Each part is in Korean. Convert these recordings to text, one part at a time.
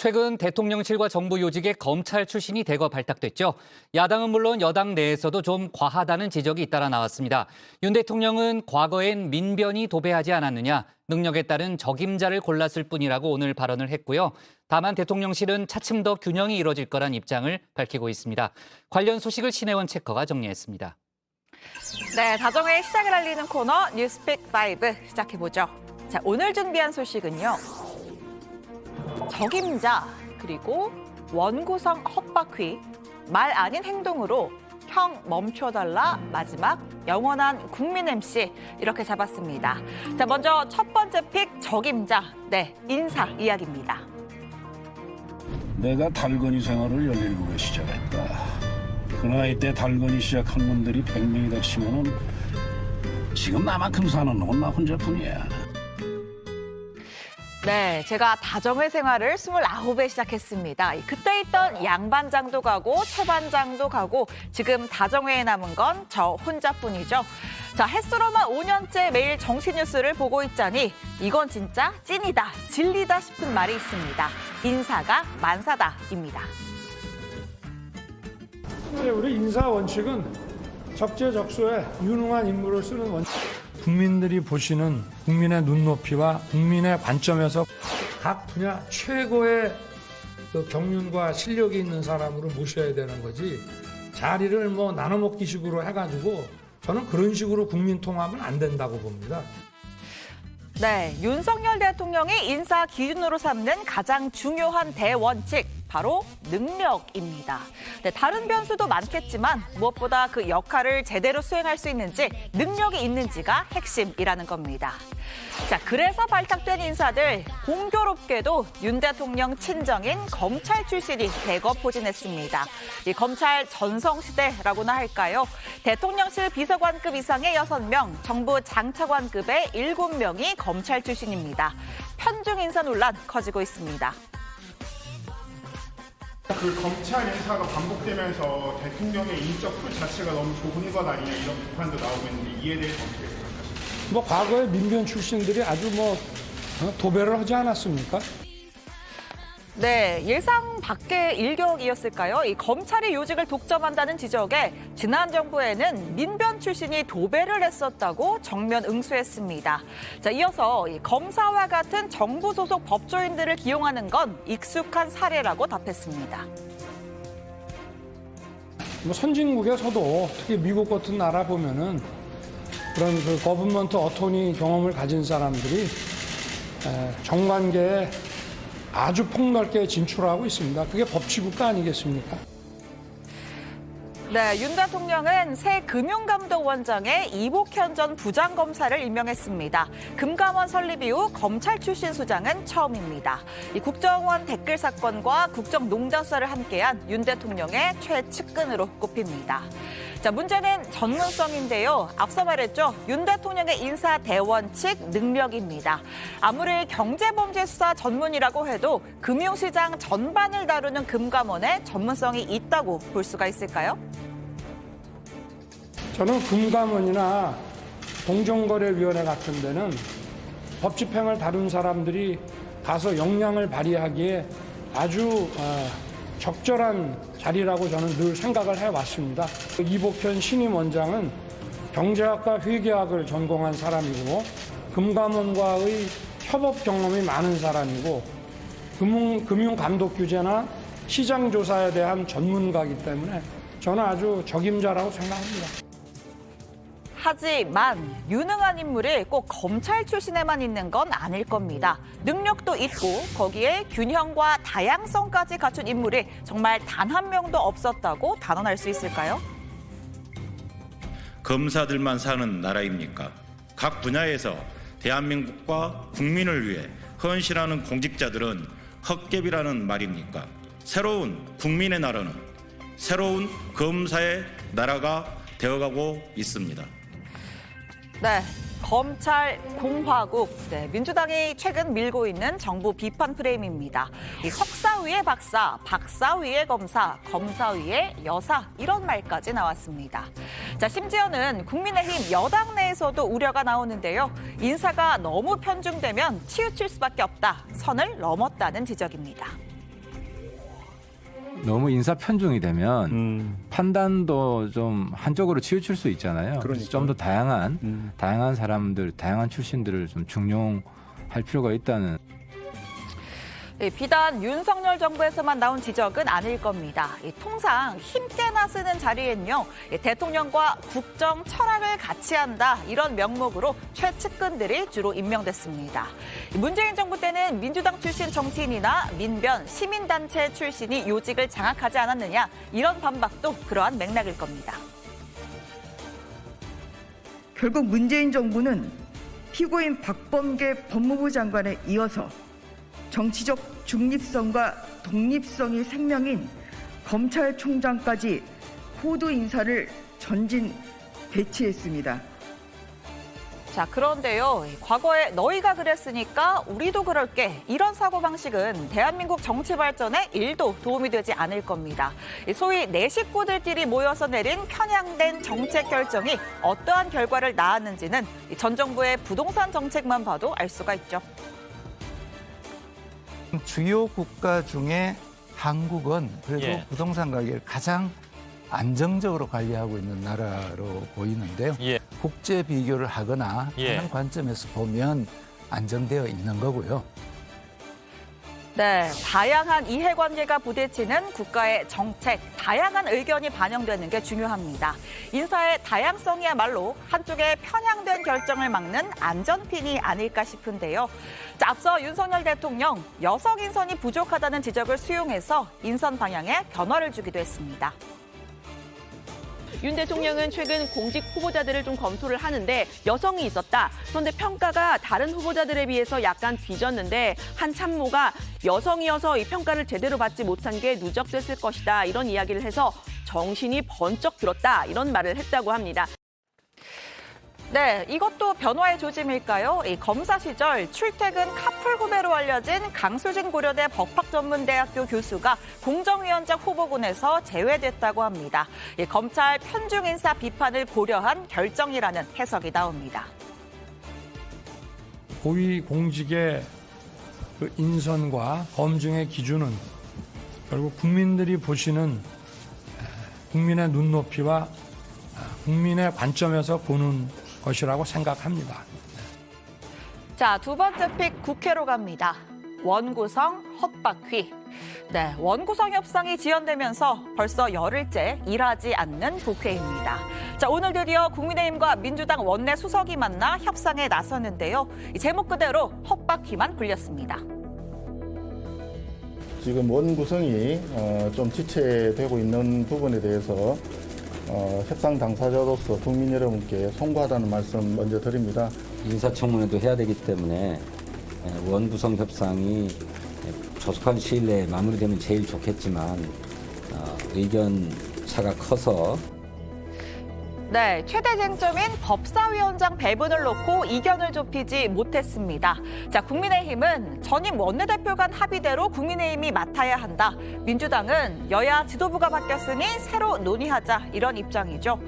최근 대통령실과 정부 요직에 검찰 출신이 대거 발탁됐죠. 야당은 물론 여당 내에서도 좀 과하다는 지적이 잇따라 나왔습니다. 윤 대통령은 과거엔 민변이 도배하지 않았느냐, 능력에 따른 적임자를 골랐을 뿐이라고 오늘 발언을 했고요. 다만 대통령실은 차츰 더 균형이 이뤄질 거란 입장을 밝히고 있습니다. 관련 소식을 신혜원 체커가 정리했습니다. 네, 다정의 시작을 알리는 코너 뉴스픽 5 시작해보죠. 자, 오늘 준비한 소식은요. 적임자, 그리고 원구성 헛바퀴, 말 아닌 행동으로 형 멈춰달라, 마지막 영원한 국민 MC 이렇게 잡았습니다. 자, 먼저 첫 번째 픽 적임자, 네, 인사 이야기입니다. 내가 달건이 생활을 17에 시작했다. 그 나이 때 달건이 시작한 놈들이 100명이다 치면은 지금 나만큼 사는 놈은 나 혼자뿐이야. 네, 제가 다정회 생활을 29에 시작했습니다. 그때 있던 양반장도 가고 최반장도 가고 지금 다정회에 남은 건 저 혼자뿐이죠. 자, 햇수로만 5년째 매일 정치 뉴스를 보고 있자니 이건 진짜 찐이다, 진리다 싶은 말이 있습니다. 인사가 만사다입니다. 우리 인사 원칙은 적재적소에 유능한 인물을 쓰는 원칙. 국민들이 보시는 국민의 눈높이와 국민의 관점에서 각 분야 최고의 그 경륜과 실력이 있는 사람으로 모셔야 되는 거지, 자리를 뭐 나눠먹기식으로 해가지고 저는 그런 식으로 국민 통합은 안 된다고 봅니다. 네, 윤석열 대통령이 인사 기준으로 삼는 가장 중요한 대원칙, 바로 능력입니다. 네, 다른 변수도 많겠지만 무엇보다 그 역할을 제대로 수행할 수 있는지, 능력이 있는지가 핵심이라는 겁니다. 자, 그래서 발탁된 인사들, 공교롭게도 윤 대통령 친정인 검찰 출신이 대거 포진했습니다. 이 검찰 전성시대라고나 할까요? 대통령실 비서관급 이상의 6명, 정부 장차관급의 7명이 검찰 출신입니다. 편중 인사 논란 커지고 있습니다. 그 검찰 인사가 반복되면서 대통령의 인적 풀 자체가 너무 좁은 것 아니냐, 이런 비판도 나오고 있는데 이에 대해서 어떻게 생각하십니까? 뭐 과거에 민변 출신들이 아주 도배를 하지 않았습니까? 네, 예상 밖의 일격이었을까요? 이 검찰이 요직을 독점한다는 지적에 지난 정부에는 민변 출신이 도배를 했었다고 정면 응수했습니다. 자, 이어서 이 검사와 같은 정부 소속 법조인들을 기용하는 건 익숙한 사례라고 답했습니다. 뭐 선진국에서도 특히 미국 같은 나라 보면은 그런 그 거버먼트 어토니 경험을 가진 사람들이 정관계에 아주 폭넓게 진출하고 있습니다. 그게 법치국가 아니겠습니까? 네, 윤 대통령은 새 금융감독원장에 이복현 전 부장검사를 임명했습니다. 금감원 설립 이후 검찰 출신 수장은 처음입니다. 이 국정원 댓글 사건과 국정농단 수사를 함께한 윤 대통령의 최측근으로 꼽힙니다. 자, 문제는 전문성인데요. 앞서 말했죠. 윤 대통령의 인사 대원칙 능력입니다. 아무리 경제범죄 수사 전문이라고 해도 금융시장 전반을 다루는 금감원에 전문성이 있다고 볼 수가 있을까요? 저는 금감원이나 공정거래위원회 같은 데는 법 집행을 다룬 사람들이 가서 역량을 발휘하기에 아주 적절한 자리라고 저는 늘 생각을 해왔습니다. 이복현 신임 원장은 경제학과 회계학을 전공한 사람이고 금감원과의 협업 경험이 많은 사람이고 금융감독 규제나 시장 조사에 대한 전문가이기 때문에 저는 아주 적임자라고 생각합니다. 하지만 유능한 인물이 꼭 검찰 출신에만 있는 건 아닐 겁니다. 능력도 있고 거기에 균형과 다양성까지 갖춘 인물이 정말 단 한 명도 없었다고 단언할 수 있을까요? 검사들만 사는 나라입니까? 각 분야에서 대한민국과 국민을 위해 헌신하는 공직자들은 헛개비라는 말입니까? 새로운 국민의 나라는 새로운 검사의 나라가 되어가고 있습니다. 네, 검찰 공화국. 네, 민주당이 최근 밀고 있는 정부 비판 프레임입니다. 이 석사 위의 박사, 박사 위의 검사, 검사 위의 여사, 이런 말까지 나왔습니다. 자, 심지어는 국민의힘 여당 내에서도 우려가 나오는데요. 인사가 너무 편중되면 치우칠 수밖에 없다, 선을 넘었다는 지적입니다. 너무 인사 편중이 되면 판단도 좀 한쪽으로 치우칠 수 있잖아요. 그래서 좀 더 다양한 사람들, 다양한 출신들을 좀 중용할 필요가 있다는. 비단 윤석열 정부에서만 나온 지적은 아닐 겁니다. 통상 힘께나 쓰는 자리엔요, 대통령과 국정 철학을 같이 한다 이런 명목으로 최측근들이 주로 임명됐습니다. 문재인 정부 때는 민주당 출신 정치인이나 민변, 시민단체 출신이 요직을 장악하지 않았느냐 이런 반박도 그러한 맥락일 겁니다. 결국 문재인 정부는 피고인 박범계 법무부 장관에 이어서 정치적 중립성과 독립성이 생명인 검찰총장까지 호도 인사를 전진 배치했습니다. 자, 그런데요. 과거에 너희가 그랬으니까 우리도 그럴게. 이런 사고방식은 대한민국 정치 발전에 1도 도움이 되지 않을 겁니다. 소위 내 식구들끼리 모여서 내린 편향된 정책 결정이 어떠한 결과를 낳았는지는 전 정부의 부동산 정책만 봐도 알 수가 있죠. 주요 국가 중에 한국은 그래도 부동산 가격을 가장 안정적으로 관리하고 있는 나라로 보이는데요. 국제 비교를 하거나 하는 관점에서 보면 안정되어 있는 거고요. 네, 다양한 이해관계가 부딪히는 국가의 정책, 다양한 의견이 반영되는 게 중요합니다. 인사의 다양성이야말로 한쪽의 편향된 결정을 막는 안전핀이 아닐까 싶은데요. 자, 앞서 윤석열 대통령 여성 인선이 부족하다는 지적을 수용해서 인선 방향에 변화를 주기도 했습니다. 윤 대통령은 최근 공직 후보자들을 좀 검토를 하는데 여성이 있었다. 그런데 평가가 다른 후보자들에 비해서 약간 뒤졌는데 한 참모가 여성이어서 이 평가를 제대로 받지 못한 게 누적됐을 것이다. 이런 이야기를 해서 정신이 번쩍 들었다. 이런 말을 했다고 합니다. 네, 이것도 변화의 조짐일까요? 이 검사 시절 출퇴근 카풀 후배로 알려진 강수진 고려대 법학전문대학교 교수가 공정위원장 후보군에서 제외됐다고 합니다. 이 검찰 편중 인사 비판을 고려한 결정이라는 해석이 나옵니다. 고위 공직의 그 인선과 검증의 기준은 결국 국민들이 보시는 국민의 눈높이와 국민의 관점에서 보는 것이라고 생각합니다. 자, 두 번째 픽 국회로 갑니다. 원구성 헛바퀴. 네, 원구성 협상이 지연되면서 벌써 열흘째 일하지 않는 국회입니다. 자, 오늘 드디어 국민의힘과 민주당 원내 수석이 만나 협상에 나섰는데요. 이 제목 그대로 헛바퀴만 굴렸습니다. 지금 원구성이 좀 지체되고 있는 부분에 대해서 협상 당사자로서 국민 여러분께 송구하다는 말씀 먼저 드립니다. 인사청문회도 해야 되기 때문에 원구성 협상이 조속한 시일 내에 마무리되면 제일 좋겠지만 의견 차가 커서 네, 최대 쟁점인 법사위원장 배분을 놓고 이견을 좁히지 못했습니다. 자, 국민의힘은 전임 원내대표 간 합의대로 국민의힘이 맡아야 한다. 민주당은 여야 지도부가 바뀌었으니 새로 논의하자 이런 입장이죠.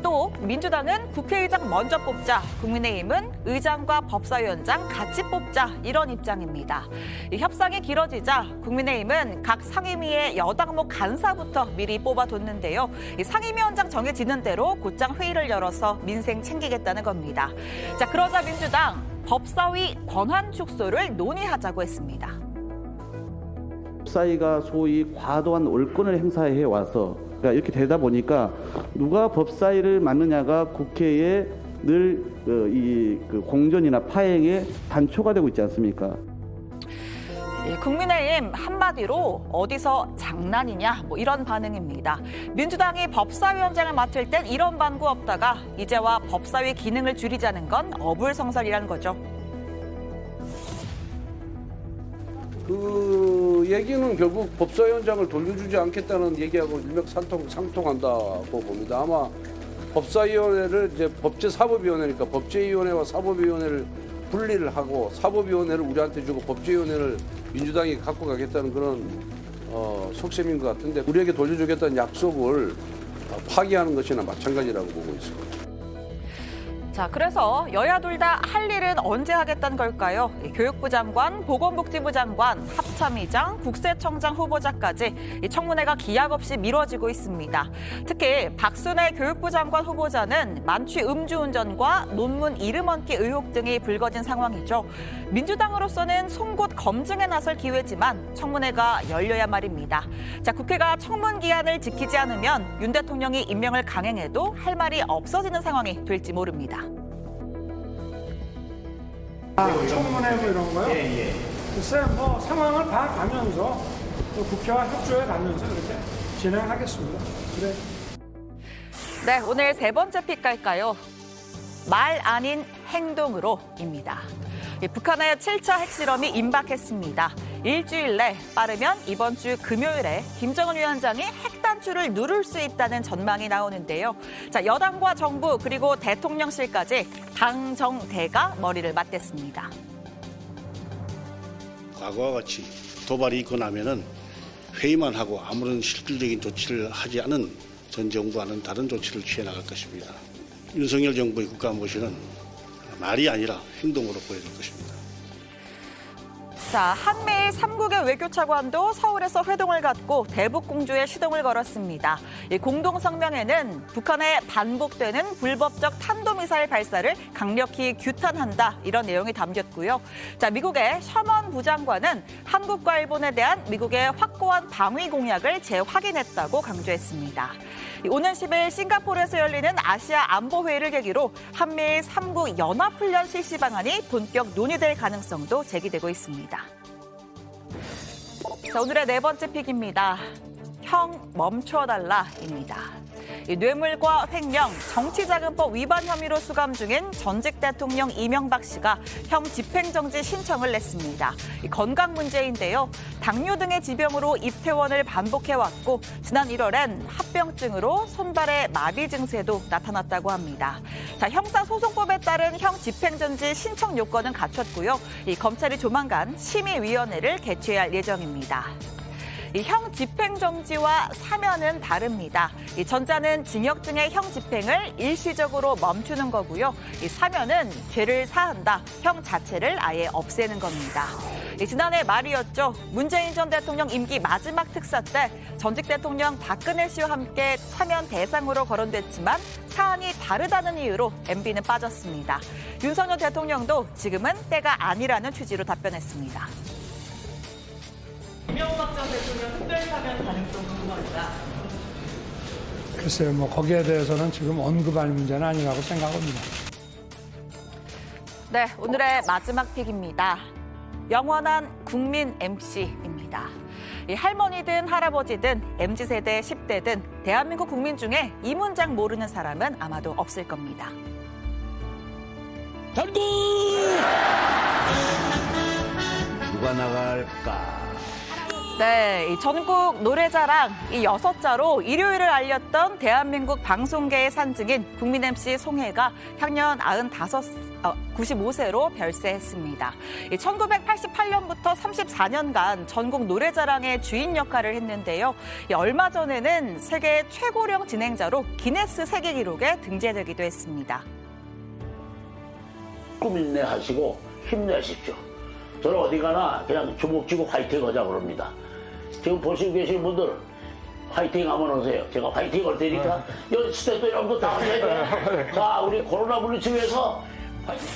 또 민주당은 국회의장 먼저 뽑자, 국민의힘은 의장과 법사위원장 같이 뽑자 이런 입장입니다. 이 협상이 길어지자 국민의힘은 각 상임위의 여당목 간사부터 미리 뽑아뒀는데요. 이 상임위원장 정해지는 대로 곧장 회의를 열어서 민생 챙기겠다는 겁니다. 자, 그러자 민주당 법사위 권한 축소를 논의하자고 했습니다. 법사위가 소위 과도한 올권을 행사해 와서 그러니까 이렇게 되다 보니까 누가 법사위를 맡느냐가 국회에 늘 그 공전이나 파행의 단초가 되고 있지 않습니까? 국민의힘 한마디로 어디서 장난이냐 뭐 이런 반응입니다. 민주당이 법사위원장을 맡을 땐 이런 반구 없다가 이제와 법사위 기능을 줄이자는 건 어불성설이라는 거죠. 그 얘기는 결국 법사위원장을 돌려주지 않겠다는 얘기하고 일맥상통한다고 봅니다. 아마 법사위원회를 이제 법제사법위원회니까 법제위원회와 사법위원회를 분리를 하고 사법위원회를 우리한테 주고 법제위원회를 민주당이 갖고 가겠다는 그런 속셈인 것 같은데 우리에게 돌려주겠다는 약속을 파기하는 것이나 마찬가지라고 보고 있습니다. 자, 그래서 여야 둘 다 할 일은 언제 하겠다는 걸까요? 교육부 장관, 보건복지부 장관, 합참의장, 국세청장 후보자까지 이 청문회가 기약 없이 미뤄지고 있습니다. 특히 박순애 교육부 장관 후보자는 만취 음주운전과 논문 이름 얹기 의혹 등이 불거진 상황이죠. 민주당으로서는 송곳 검증에 나설 기회지만 청문회가 열려야 말입니다. 자, 국회가 청문 기한을 지키지 않으면 윤 대통령이 임명을 강행해도 할 말이 없어지는 상황이 될지 모릅니다. 청문회 뭐 이런 거요? 글쎄 뭐 상황을 봐가면서 또 국회와 협조해 가면서 이렇게 진행하겠습니다. 그래. 네, 오늘 세 번째 픽 갈까요? 말 아닌 행동으로입니다. 북한의 7차 핵실험이 임박했습니다. 일주일 내 빠르면 이번 주 금요일에 김정은 위원장이 핵 단추를 누를 수 있다는 전망이 나오는데요. 자, 여당과 정부 그리고 대통령실까지 당정대가 머리를 맞댔습니다. 과거와 같이 도발이 있고 나면은 회의만 하고 아무런 실질적인 조치를 하지 않은 전 정부와는 다른 조치를 취해 나갈 것입니다. 윤석열 정부의 국가안보실은 말이 아니라 행동으로 보여줄 것입니다. 자, 한미일 3국의 외교차관도 서울에서 회동을 갖고 대북공조에 시동을 걸었습니다. 이 공동성명에는 북한의 반복되는 불법적 탄도미사일 발사를 강력히 규탄한다 이런 내용이 담겼고요. 자, 미국의 셔먼 부장관은 한국과 일본에 대한 미국의 확고한 방위 공약을 재확인했다고 강조했습니다. 오는 10일 싱가포르에서 열리는 아시아 안보회의를 계기로 한미일 3국 연합훈련 실시 방안이 본격 논의될 가능성도 제기되고 있습니다. 자, 오늘의 네 번째 픽입니다. 형 멈춰달라입니다. 뇌물과 횡령, 정치자금법 위반 혐의로 수감 중인 전직 대통령 이명박 씨가 형 집행정지 신청을 냈습니다. 건강 문제인데요. 당뇨 등의 지병으로 입퇴원을 반복해왔고 지난 1월엔 합병증으로 손발의 마비 증세도 나타났다고 합니다. 자, 형사소송법에 따른 형 집행정지 신청 요건은 갖췄고요. 검찰이 조만간 심의위원회를 개최할 예정입니다. 형 집행정지와 사면은 다릅니다. 전자는 징역증의 형 집행을 일시적으로 멈추는 거고요. 사면은 죄를 사한다, 형 자체를 아예 없애는 겁니다. 지난해 말이었죠. 문재인 전 대통령 임기 마지막 특사 때 전직 대통령 박근혜 씨와 함께 사면 대상으로 거론됐지만 사안이 다르다는 이유로 MB는 빠졌습니다. 윤석열 대통령도 지금은 때가 아니라는 취지로 답변했습니다. 이명박 전 대통령 특별사면 가능성 궁금합니다. 글쎄요, 뭐 거기에 대해서는 지금 언급할 문제는 아니라고 생각합니다. 네, 오늘의 마지막 픽입니다. 영원한 국민 MC입니다. 할머니든 할아버지든 MZ세대 10대든 대한민국 국민 중에 이 문장 모르는 사람은 아마도 없을 겁니다. 단군! 누가 나갈까? 네, 이 전국 노래자랑 이 6자로 일요일을 알렸던 대한민국 방송계의 산증인 국민 MC 송혜가 향년 95세로 별세했습니다. 1988년부터 34년간 전국 노래자랑의 주인 역할을 했는데요. 얼마 전에는 세계 최고령 진행자로 기네스 세계 기록에 등재되기도 했습니다. 꿈 인내하시고 힘내십시오. 저는 어디 가나 그냥 주먹 쥐고 화이팅 하자 그럽니다. 지금 보시고 계시는 분들 화이팅 한번 오세요. 제가 화이팅 할 테니까 여기 스태프도 이런 거 다 해야 돼. 자, 우리 코로나 물리치기 위해서 화이팅.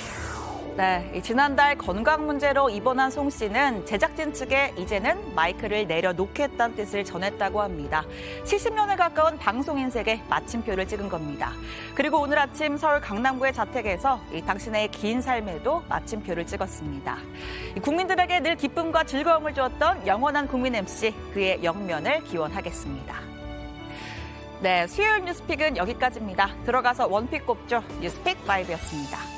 네, 지난달 건강 문제로 입원한 송 씨는 제작진 측에 이제는 마이크를 내려놓겠다는 뜻을 전했다고 합니다. 70년에 가까운 방송 인생에 마침표를 찍은 겁니다. 그리고 오늘 아침 서울 강남구의 자택에서 당신의 긴 삶에도 마침표를 찍었습니다. 국민들에게 늘 기쁨과 즐거움을 주었던 영원한 국민 MC, 그의 영면을 기원하겠습니다. 네, 수요일 뉴스픽은 여기까지입니다. 들어가서 원픽 꼽죠. 뉴스픽 5였습니다.